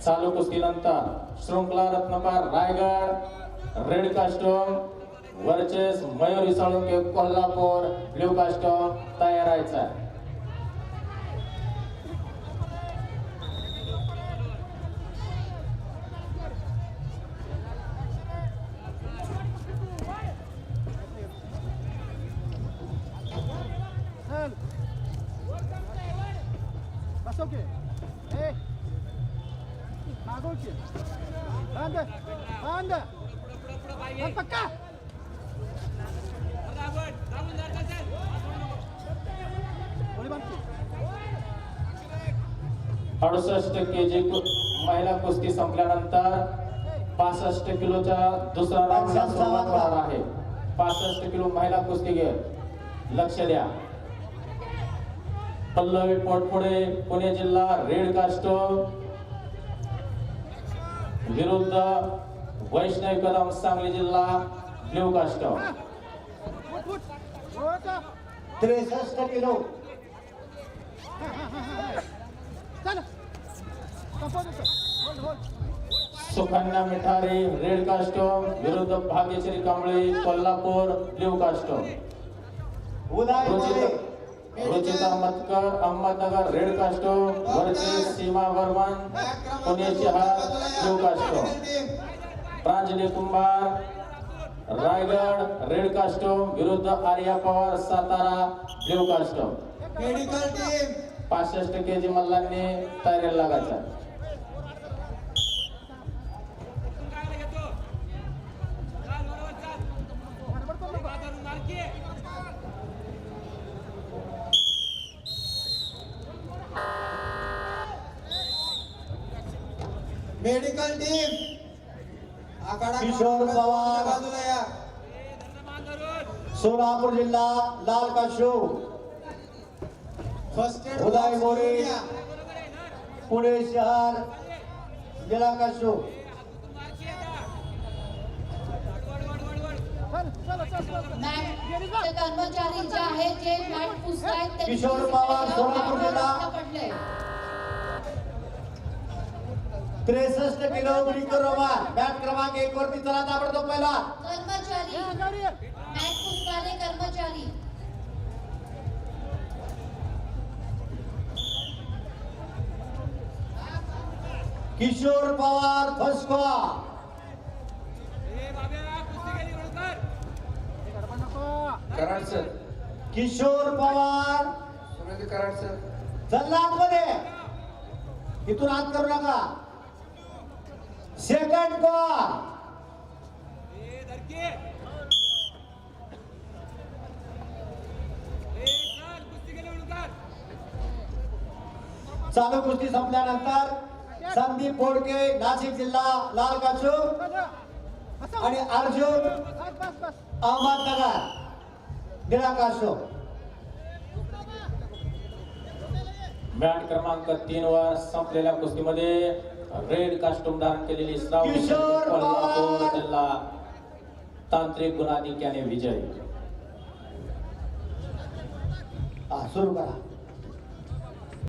चालू कुस्तीनंतर श्रृंखला रत्नपार Raigad red costume versus Mayuri Salunke Kolhapur blue costume तयार राहायचा। ओके ए मागो की बांध बांध पक्का गोळी बांध 68 केजी महिला कुस्ती संपल्यानंतर 65 किलोचा दुसरा राऊंड सुरुवात होणार आहे। 65 किलो महिला कुस्तीगीर लक्ष द्या। पल्लवी पोटपुडे पुणे जिल्हा रेड कास्टोम विरुद्ध वैष्णवी कदम सांगली जिल्हा ब्ल्यू कास्टोम। 63 किलो सुकन्या मिठारी रेड कास्टोम विरुद्ध Bhagyashree Kamble Kolhapur blue costume. Ruchita Matkar Ahmednagar red costume versus Seema Varman Pune शहर blue costume. Pranjali Kumbhar Raigad red costume विरुद्ध Arya Pawar Satara blue costume. Medical team 65 KG मल्लांनी तयारीला लागायचा। मेडिकल टीम आखाडा किशोर पवार बाजूला या। सोलापूर जिल्हा लाल कास्टोम फर्स्ट एड उदय मोरे पुणे शहर जिल्हा कास्टोम। मॅट कर्मचारी जे आहेत जे मॅट पुसतायत किशोर पवार सोलापूर जिल्हा पडले 63 किलो ग्रीको रोमान मॅट क्रमांक 1 वरती चला ताबडतोब पहिला कर्मचारी मॅट पुसणारे कर्मचारी किशोर पवार फसवा कराड सर किशोर पवार सुरेंद्र कराड सर चला आतमध्ये इथून आत करू नका सेकंड कॉल चालू कुस्ती संपल्यानंतर संदीप बोडके नाशिक जिल्हा लाल कास्टोम आणि अर्जुन अहमदनगर निळा कास्टोम। मॅट क्रमांक 3 वर संपलेल्या कुस्तीमध्ये रेड कास्टूम धारण केलेली श्रावणी किशोर कोल्हापूर पवार जिल्हा तांत्रिक गुणाधिक्याने विजय। सुरू करा।